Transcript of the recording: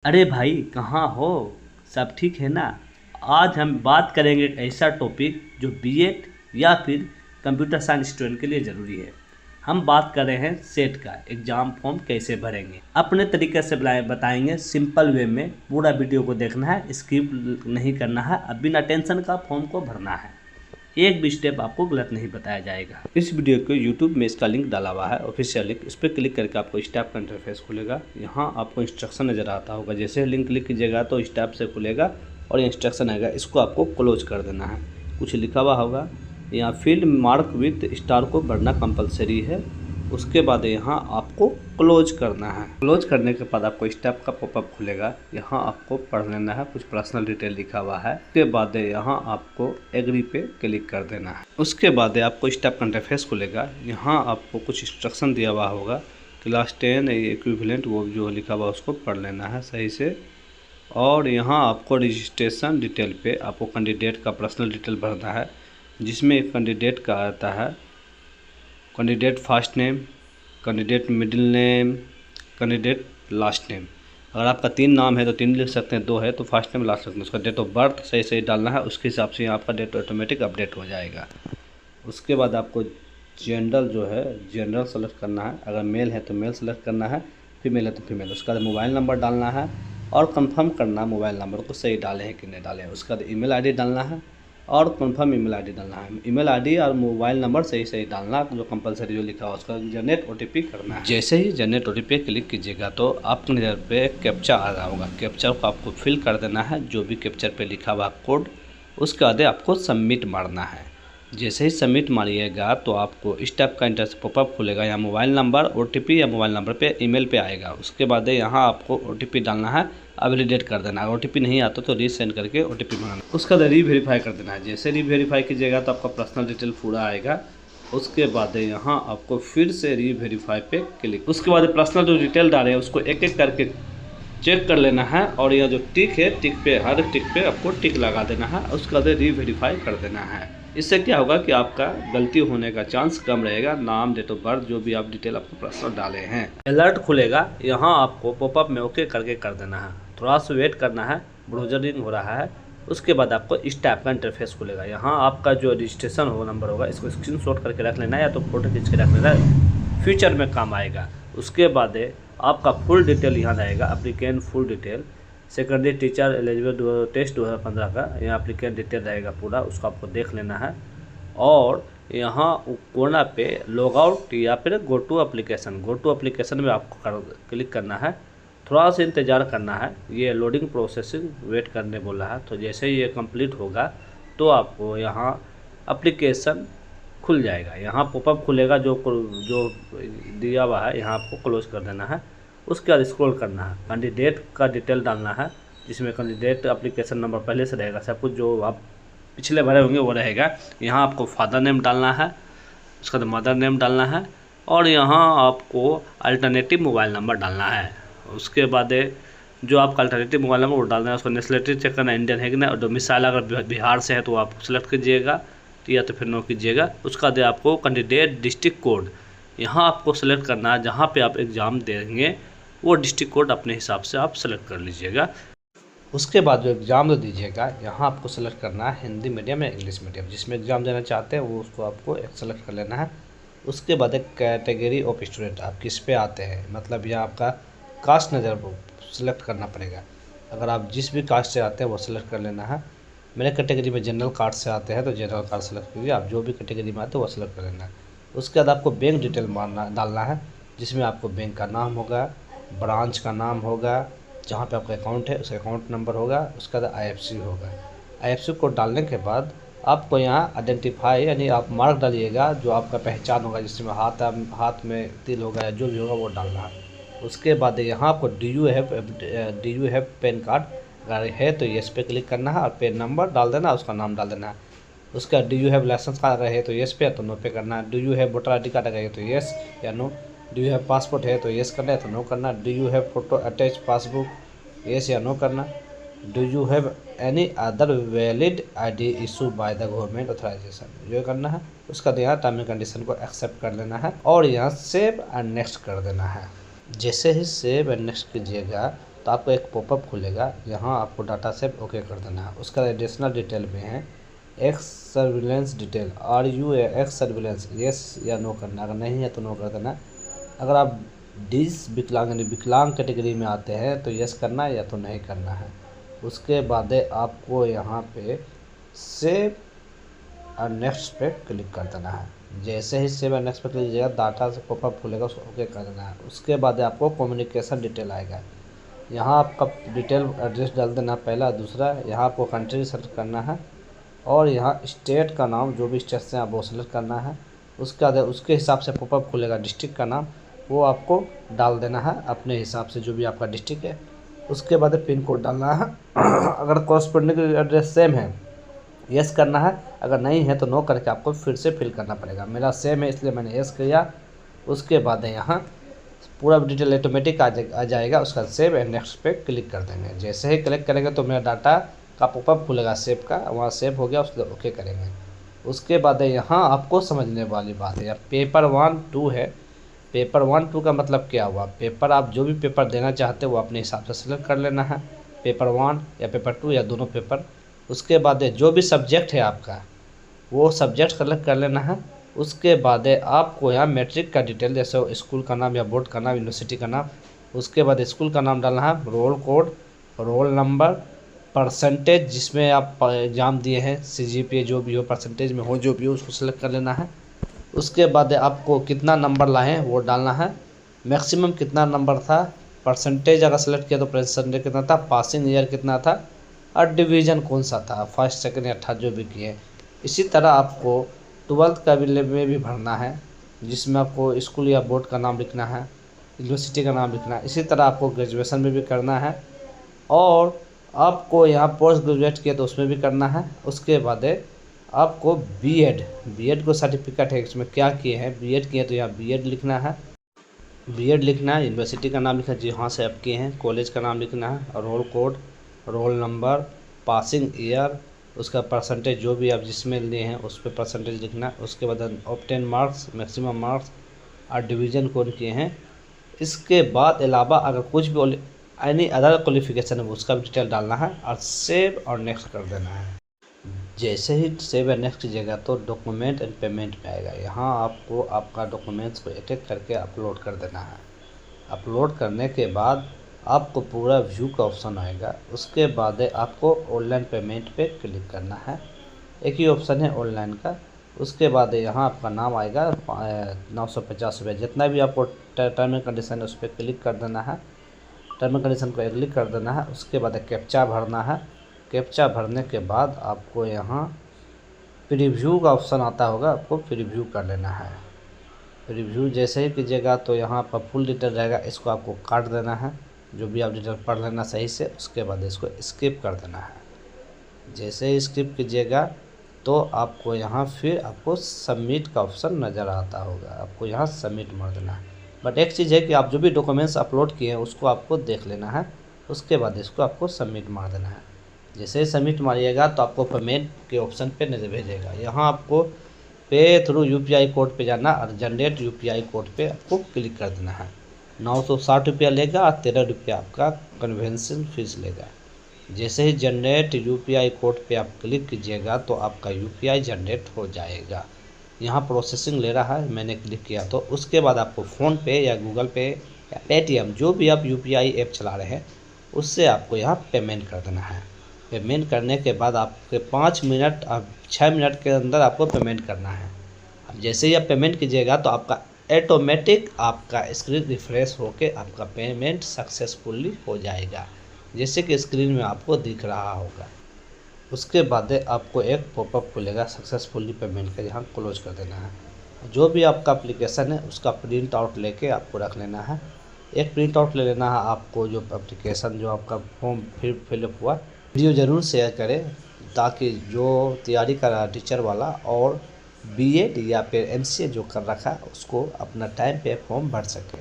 अरे भाई कहाँ हो। सब ठीक है ना। आज हम बात करेंगे एक ऐसा टॉपिक जो बीएड या फिर कंप्यूटर साइंस स्टूडेंट के लिए ज़रूरी है। हम बात कर रहे हैं सेट का एग्ज़ाम फॉर्म कैसे भरेंगे, अपने तरीके से बताएंगे सिंपल वे में। पूरा वीडियो को देखना है, स्किप नहीं करना है, अब बिना टेंशन का फॉर्म को भरना है। एक भी स्टेप आपको गलत नहीं बताया जाएगा। इस वीडियो को यूट्यूब में इसका लिंक डाला हुआ है, ऑफिशियल लिंक। इस पर क्लिक करके आपको स्टेप का इंटरफेस खुलेगा। यहाँ आपको इंस्ट्रक्शन नज़र आता होगा। जैसे लिंक क्लिक कीजिएगा तो स्टेप से खुलेगा और इंस्ट्रक्शन आएगा। इसको आपको क्लोज कर देना है। कुछ लिखा हुआ होगा यहाँ फील्ड मार्क विथ स्टार को भरना कंपलसरी है। उसके बाद यहाँ आपको क्लोज करना है। क्लोज करने के बाद आपको स्टेप का पॉपअप खुलेगा। यहाँ आपको पढ़ लेना है, कुछ पर्सनल डिटेल लिखा हुआ है। उसके बाद यहाँ आपको एग्री पे क्लिक कर देना है। उसके बाद आपको स्टेप का इंटरफेस खुलेगा। यहाँ आपको कुछ इंस्ट्रक्शन दिया हुआ होगा, क्लास 10 इक्विवेलेंट वो जो लिखा हुआ उसको पढ़ लेना है सही से। और यहाँ आपको रजिस्ट्रेशन डिटेल पे आपको कैंडिडेट का पर्सनल डिटेल भरना है, जिसमें कैंडिडेट का आता है candidate first name, candidate middle name, candidate last name. अगर आपका 3 नाम है तो 3 लिख सकते हैं, 2 है तो फर्स्ट नेम लास्ट नेम। उसका डेट ऑफ बर्थ सही सही डालना है, उसके हिसाब से आपका डेट ऑटोमेटिक अपडेट हो जाएगा। उसके बाद आपको जेंडर जो है जनरल सेलेक्ट करना है। अगर मेल है तो मेल सेलेक्ट करना है, फीमेल है तो फीमेल। उसके बाद मोबाइल नंबर डालना है और कंफर्म करना है मोबाइल नंबर को सही डाले हैं कि नहीं डाले हैं। उसके बाद ईमेल आईडी डालना है और कंफर्म ईमेल आईडी डालना है। ईमेल आईडी और मोबाइल नंबर सही सही डालना, जो कंपलसरी जो लिखा हुआ उसका जनरेट ओटीपी करना है। जैसे ही जनरेट ओटीपी क्लिक कीजिएगा तो आपके नज़र पे कैप्चा आ रहा होगा। कैप्चा को आपको फिल कर देना है, जो भी कैप्चर पे लिखा हुआ कोड। उसके बाद आपको सबमिट मारना है। जैसे ही सबमिट मारिएगा तो आपको इस टाइप का इंटरफेस पॉपअप खुलेगा। यहाँ मोबाइल नंबर ओटीपी या मोबाइल नंबर पे ईमेल पे आएगा। उसके बाद यहाँ आपको ओटीपी डालना है, वैलिडेट कर देना है। अगर ओटीपी नहीं आता तो रीसेंड करके ओटीपी मंगाना। उसका बाद रीवेरीफाई कर देना है। जैसे रीवेरीफाई कीजिएगा तो आपका पर्सनल डिटेल पूरा आएगा। उसके बाद यहाँ आपको फिर से रीवेरीफाई पे क्लिक। उसके बाद पर्सनल जो डिटेल डाले हैं उसको एक एक करके चेक कर लेना है और यह जो टिक है, टिक पे हर टिक पे आपको टिक लगा देना है। उसके बाद रीवेरीफाई कर देना है। इससे क्या होगा कि आपका गलती होने का चांस कम रहेगा। नाम, डेट ऑफ बर्थ, जो भी आप डिटेल अपने पर्सनल डाले हैं। अलर्ट खुलेगा, यहाँ आपको पॉपअप में ओके करके कर देना है। थोड़ा सा वेट करना है, ब्राउजरिंग हो रहा है। उसके बाद आपको इस टाइप का इंटरफेस खुलेगा। यहाँ आपका जो रजिस्ट्रेशन हो नंबर होगा इसको स्क्रीनशॉट करके रख लेना है या तो फोटो खींच के रख लेना है, फ्यूचर में काम आएगा। उसके बाद आपका फुल डिटेल यहाँ रहेगा, applicant full detail, secondary teacher eligible test 2015 का यहाँ एप्लीकेंट डिटेल रहेगा पूरा, उसको आपको देख लेना है। और यहाँ कोना पे लॉग आउट या फिर गो टू एप्लीकेशन में आपको क्लिक करना है। थोड़ा सा इंतज़ार करना है, ये लोडिंग प्रोसेसिंग वेट करने बोला है। तो जैसे ही ये कंप्लीट होगा तो आपको यहाँ एप्लीकेशन खुल जाएगा। यहाँ पॉपअप खुलेगा, जो दिया हुआ है यहाँ आपको क्लोज कर देना है। उसके बाद स्क्रॉल करना है, कैंडिडेट का डिटेल डालना है, जिसमें कैंडिडेट एप्लीकेशन नंबर पहले से रहेगा, सब कुछ जो आप पिछले भरे होंगे वो रहेगा। यहाँ आपको फादर नेम डालना है, उसका बाद मदर नेम डालना है और यहाँ आपको अल्टरनेटिव मोबाइल नंबर डालना है। उसके बाद जो आपका अल्टरनेटिव मोबाइल नंबर वो डालना है। उसको नेशनलिटी चेक करना, इंडियन है कि नहीं। और डोमिसाइल अगर बिहार से है तो आप सेलेक्ट कीजिएगा या तो फिर नो कीजिएगा। उसका बाद आपको कैंडिडेट डिस्ट्रिक्ट कोड यहाँ आपको सेलेक्ट करना है, जहाँ पे आप एग्ज़ाम देंगे वो डिस्ट्रिक्ट कोड अपने हिसाब से आप सेलेक्ट कर लीजिएगा। उसके बाद जो एग्ज़ाम दीजिएगा यहाँ आपको सेलेक्ट करना है हिंदी मीडियम या इंग्लिश मीडियम, जिसमें एग्ज़ाम देना चाहते हैं वो उसको आपको सेलेक्ट कर लेना है। उसके बाद एक कैटेगरी ऑफ स्टूडेंट आप किस पे आते हैं, मतलब यह आपका कास्ट नज़र सेलेक्ट करना पड़ेगा। अगर आप जिस भी कास्ट से आते हैं वो सेलेक्ट कर लेना है। मेरे कैटेगरी में जनरल कास्ट से आते हैं तो जनरल कास्ट सेलेक्ट कीजिए। आप जो भी कैटेगरी में आते हैं वो सेलेक्ट कर लेना है। उसके बाद आपको बैंक डिटेल डालना है, जिसमें आपको बैंक का नाम होगा, ब्रांच का नाम होगा, जहाँ पे आपका अकाउंट है उसका अकाउंट नंबर होगा, उसका बाद आईएफएससी होगा। आईएफएससी कोड डालने के बाद आपको यहाँ आइडेंटिफाई यानी आप मार्क डालिएगा, जो आपका पहचान होगा, जिसमें हाथ में तिल होगा या जो भी होगा वो डालना है। उसके बाद यहाँ आपको D you have pan card अगर है तो येस पे क्लिक करना है और पैन नंबर डाल देना, उसका नाम डाल देना है। उसका do you have licence card अगर है तो येस पे, तो नो पे करना है। Do you have voter ID card अगर है तो येस या no. Do you have passport है तो येस करना है, तो नो करना। Do you have photo attach passbook, yes या नो करना। Do you have any other valid ID issue by the government authorisation, ये करना है। उसका यहाँ टर्म एंड कंडीशन को एक्सेप्ट कर लेना है और यहाँ सेव एंड नेक्स्ट कर देना है। जैसे ही सेव एंड नेक्स्ट कीजिएगा तो आपको एक पॉपअप खुलेगा, यहाँ आपको डाटा सेव ओके कर देना है। उसका एडिशनल डिटेल में है ex serviceman detail, are you ex serviceman, yes या नो करना, अगर नहीं है तो नो कर देना। अगर आप डिस विकलांग यानी विकलांग कैटेगरी में आते हैं तो यस करना है या तो नहीं करना है। उसके बाद आपको यहाँ पे सेव और नेक्स्ट पे क्लिक कर देना है। जैसे ही सेव और नेक्स्ट पे क्लिक कीजिएगा डाटा से पॉपअप खुलेगा, उसको ओके कर देना है। उसके बाद आपको कम्युनिकेशन डिटेल आएगा, यहाँ आपका डिटेल एड्रेस डाल देना पहला। दूसरा यहाँ आपको कंट्री सेलेक्ट करना है और यहाँ स्टेट का नाम जो भी स्टेट से आप वो सेलेक्ट करना है। उसके बाद उसके हिसाब से पॉपअप खुलेगा, डिस्ट्रिक्ट का नाम वो आपको डाल देना है अपने हिसाब से जो भी आपका डिस्ट्रिक्ट है। उसके बाद पिन कोड डालना है। अगर कॉरस्पॉन्डिंग एड्रेस सेम है यस करना है, अगर नहीं है तो नो करके आपको फिर से फिल करना पड़ेगा। मेरा सेम है इसलिए मैंने यस किया। उसके बाद यहाँ पूरा डिटेल ऑटोमेटिक आ जाएगा। उसका सेव एंड नेक्स्ट पे क्लिक कर देंगे। जैसे ही क्लिक करेंगे तो मेरा डाटा का पॉपअप खुलेगा सेव का, वहाँ सेव हो गया, उसको ओके करेंगे। उसके बाद यहाँ आपको समझने वाली बात है, पेपर 1 2 है। पेपर 1 2 का मतलब क्या हुआ, पेपर आप जो भी पेपर देना चाहते हो वो अपने हिसाब से सेलेक्ट कर लेना है, पेपर 1 या पेपर 2 या दोनों पेपर। उसके बाद जो भी सब्जेक्ट है आपका वो सब्जेक्ट सेलेक्ट कर लेना है। उसके बाद आपको यहाँ मैट्रिक का डिटेल जैसे स्कूल का नाम या बोर्ड का नाम, यूनिवर्सिटी का नाम, उसके बाद स्कूल का नाम डालना है, roll code, roll number, percentage जिसमें आप एग्ज़ाम दिए हैं, CGPA जो भी हो परसेंटेज में हो जो भी हो उसको सेलेक्ट कर लेना है। उसके बाद आपको कितना नंबर लाए हैं वो डालना है, मैक्सिमम कितना नंबर था, परसेंटेज अगर सेलेक्ट किया तो परसेंटेज कितना था, पासिंग ईयर कितना था और डिवीज़न कौन सा था, फर्स्ट सेकंड या थर्ड जो भी किए। इसी तरह आपको 12th का में भी भरना है जिसमें आपको स्कूल या बोर्ड का नाम लिखना है, यूनिवर्सिटी का नाम लिखना है। इसी तरह आपको ग्रेजुएशन में भी करना है और आपको यहाँ पोस्ट ग्रेजुएट किया तो उसमें भी करना है। उसके बाद आपको बीएड को सर्टिफिकेट है इसमें क्या किए हैं, बीएड किए तो यहाँ बीएड लिखना है, बीएड लिखना है, यूनिवर्सिटी का नाम लिखना है जहाँ से आप किए हैं, कॉलेज का नाम लिखना है और roll code, roll number, passing year, उसका परसेंटेज जो भी आप जिसमें लिए हैं उस पर परसेंटेज लिखना है। उसके बाद ऑब्टेन मार्क्स, मैक्सिमम मार्क्स और डिवीज़न कौन किए हैं। इसके बाद अलावा अगर कुछ भी एनी अदर क्वालिफिकेशन है उसका भी डिटेल डालना है और सेव और नेक्स्ट कर देना है। जैसे ही सेव एंड नेक्स्ट कीजिएगा तो डॉक्यूमेंट एंड पेमेंट में आएगा। यहाँ आपको आपका डॉक्यूमेंट्स को एक एक करके अपलोड कर देना है। अपलोड करने के बाद आपको पूरा व्यू का ऑप्शन आएगा। उसके बाद आपको ऑनलाइन पेमेंट पे क्लिक करना है, एक ही ऑप्शन है ऑनलाइन का। उसके बाद यहाँ आपका नाम आएगा 950 रुपये, जितना भी आपको टर्म एंड कंडीशन है उस पर क्लिक कर देना है, टर्म एंड कंडीशन को क्लिक कर देना है। उसके बाद कैप्चा भरना है, कैप्चा भरने के बाद आपको यहाँ प्रीव्यू का ऑप्शन आता होगा, आपको प्रीव्यू कर लेना है। प्रीव्यू जैसे ही कीजिएगा तो यहाँ आपका फुल डिटेल रहेगा, इसको आपको काट देना है, जो भी आप डिटेल पढ़ लेना सही से। उसके बाद इसको स्किप कर देना है। जैसे ही स्किप कीजिएगा तो आपको यहाँ फिर आपको सबमिट का ऑप्शन नज़र आता होगा, आपको यहाँ सबमिट मार देना है। बट एक चीज़ है कि आप जो भी डॉक्यूमेंट्स अपलोड किए हैं उसको आपको देख लेना है। उसके बाद इसको आपको सबमिट मार देना है। जैसे ही सबमिट मारिएगा तो आपको पेमेंट के ऑप्शन पे नजर भेजेगा। यहाँ आपको पे थ्रू UPI कोड पे जाना और जनरेट UPI कोड पे आपको क्लिक कर देना है। 960 रुपया लेगा और 13 रुपया आपका कन्वेंशन फीस लेगा। जैसे ही जनरेट UPI कोड पे आप क्लिक कीजिएगा तो आपका UPI जनरेट हो जाएगा। यहाँ प्रोसेसिंग ले रहा है, मैंने क्लिक किया तो उसके बाद आपको फ़ोनपे या गूगल पे या पेटीएम जो भी आप UPI ऐप चला रहे हैं उससे आपको यहाँ पेमेंट कर देना है। पेमेंट करने के बाद आपके 5 मिनट और 6 मिनट के अंदर आपको पेमेंट करना है। अब जैसे ही आप पेमेंट कीजिएगा तो आपका ऑटोमेटिक आपका स्क्रीन रिफ्रेश होके आपका पेमेंट सक्सेसफुली हो जाएगा, जैसे कि स्क्रीन में आपको दिख रहा होगा। उसके बाद आपको एक पॉपअप खुलेगा सक्सेसफुली पेमेंट का, यहाँ क्लोज कर देना है। जो भी आपका एप्लीकेशन है उसका प्रिंट आउट लेके आपको रख लेना है। एक प्रिंट आउट ले लेना है आपको, जो एप्लीकेशन जो आपका फॉर्म फिलअप हुआ। वीडियो ज़रूर शेयर करें ताकि जो तैयारी कर रहा है टीचर वाला और BEd या फिर MCA जो कर रखा है उसको अपना टाइम पे फॉर्म भर सके।